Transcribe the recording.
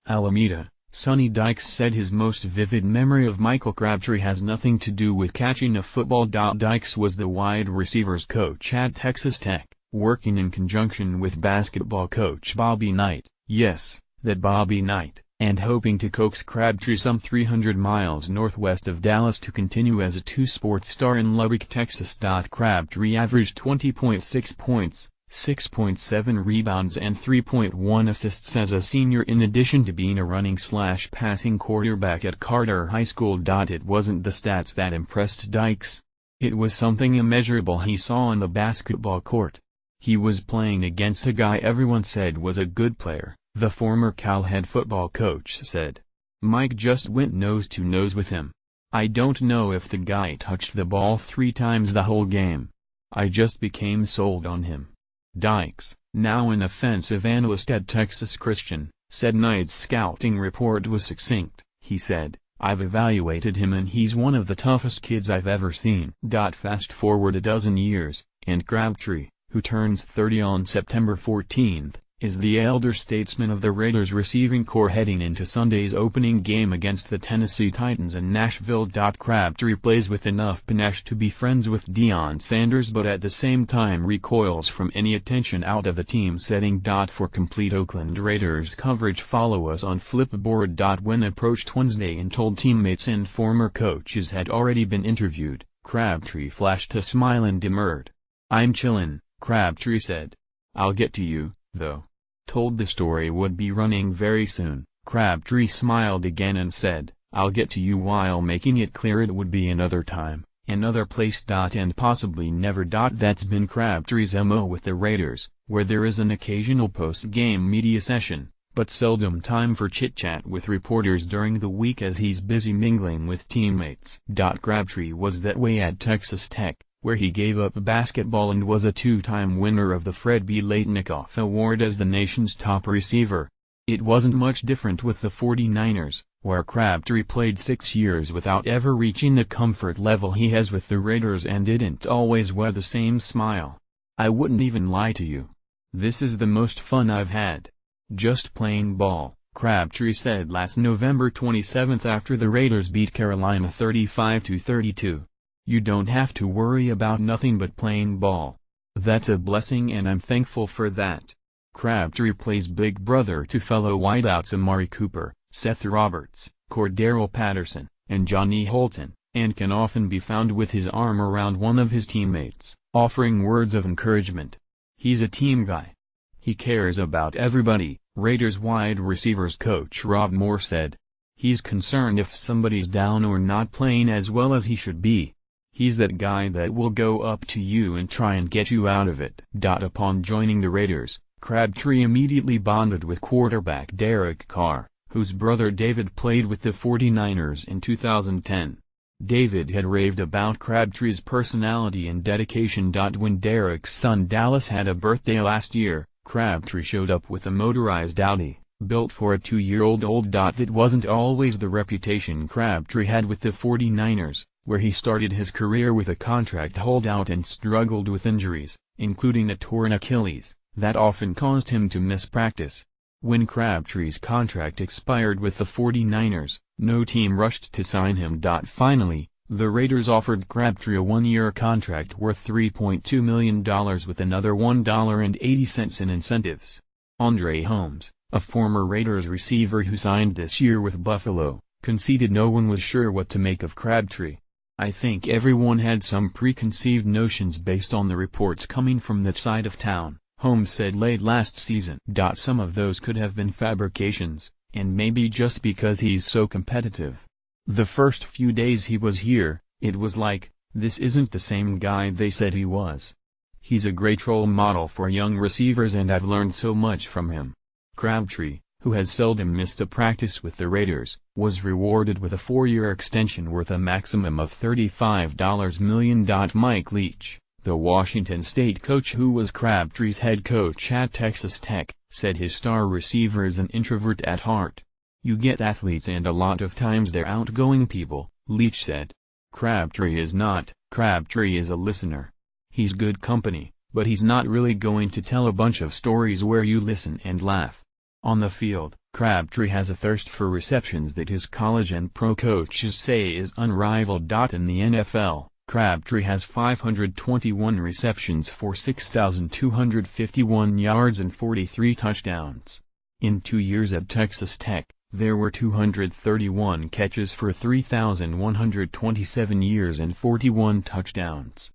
Alameda, Sonny Dykes said his most vivid memory of Michael Crabtree has nothing to do with catching a football. Dykes was the wide receivers coach at Texas Tech, working in conjunction with basketball coach Bobby Knight, yes, that Bobby Knight, and hoping to coax Crabtree some 300 miles northwest of Dallas to continue as a two-sports star in Lubbock, Texas. Crabtree averaged 20.6 points, 6.7 rebounds and 3.1 assists as a senior in addition to being a running/passing quarterback at Carter High School. It wasn't the stats that impressed Dykes. It was something immeasurable he saw on the basketball court. He was playing against a guy everyone said was a good player, the former Cal head football coach said. Mike just went nose-to-nose with him. I don't know if the guy touched the ball 3 times the whole game. I just became sold on him. Dykes, now an offensive analyst at Texas Christian, said Knight's scouting report was succinct. He said, "I've evaluated him and he's one of the toughest kids I've ever seen." Fast forward a dozen years, and Crabtree, who turns 30 on September 14, is the elder statesman of the Raiders receiving corps heading into Sunday's opening game against the Tennessee Titans in Nashville. Crabtree plays with enough panache to be friends with Deion Sanders but at the same time recoils from any attention out of the team setting. For complete Oakland Raiders coverage follow us on Flipboard. When approached Wednesday and told teammates and former coaches had already been interviewed, Crabtree flashed a smile and demurred. "I'm chillin'," Crabtree said. "I'll get to you, though." Told the story would be running very soon, Crabtree smiled again and said, "I'll get to you," while making it clear it would be another time, another place. And possibly never. That's been Crabtree's MO with the Raiders, where there is an occasional post-game media session, but seldom time for chit-chat with reporters during the week as he's busy mingling with teammates. Crabtree was that way at Texas Tech, where he gave up basketball and was a 2-time winner of the Fred B. Leitnikoff Award as the nation's top receiver. It wasn't much different with the 49ers, where Crabtree played 6 years without ever reaching the comfort level he has with the Raiders and didn't always wear the same smile. "I wouldn't even lie to you. This is the most fun I've had. Just playing ball," Crabtree said last November 27 after the Raiders beat Carolina 35-32. "You don't have to worry about nothing but playing ball. That's a blessing and I'm thankful for that." Crabtree plays big brother to fellow wideouts Amari Cooper, Seth Roberts, Cordero Patterson, and Johnny Holton, and can often be found with his arm around one of his teammates, offering words of encouragement. He's a team guy. He cares about everybody, Raiders wide receivers coach Rob Moore said. He's concerned if somebody's down or not playing as well as he should be. He's that guy that will go up to you and try and get you out of it. Upon joining the Raiders, Crabtree immediately bonded with quarterback Derek Carr, whose brother David played with the 49ers in 2010. David had raved about Crabtree's personality and dedication. When Derek's son Dallas had a birthday last year, Crabtree showed up with a motorized Audi, built for a 2-year-old. That wasn't always the reputation Crabtree had with the 49ers, where he started his career with a contract holdout and struggled with injuries, including a torn Achilles, that often caused him to miss practice. When Crabtree's contract expired with the 49ers, no team rushed to sign him. Finally, the Raiders offered Crabtree a 1-year contract worth $3.2 million with another $1.80 in incentives. Andre Holmes, a former Raiders receiver who signed this year with Buffalo, conceded no one was sure what to make of Crabtree. "I think everyone had some preconceived notions based on the reports coming from that side of town," Holmes said late last season. "Some of those could have been fabrications, and maybe just because he's so competitive. The first few days he was here, it was like, this isn't the same guy they said he was. He's a great role model for young receivers and I've learned so much from him." Crabtree, who has seldom missed a practice with the Raiders, was rewarded with a 4-year extension worth a maximum of $35 million. Mike Leach, the Washington State coach who was Crabtree's head coach at Texas Tech, said his star receiver is an introvert at heart. "You get athletes and a lot of times they're outgoing people," Leach said. Crabtree is not. Crabtree is a listener. He's good company, but he's not really going to tell a bunch of stories where you listen and laugh. On the field, Crabtree has a thirst for receptions that his college and pro coaches say is unrivaled. In the NFL, Crabtree has 521 receptions for 6,251 yards and 43 touchdowns. In 2 years at Texas Tech, there were 231 catches for 3,127 yards and 41 touchdowns.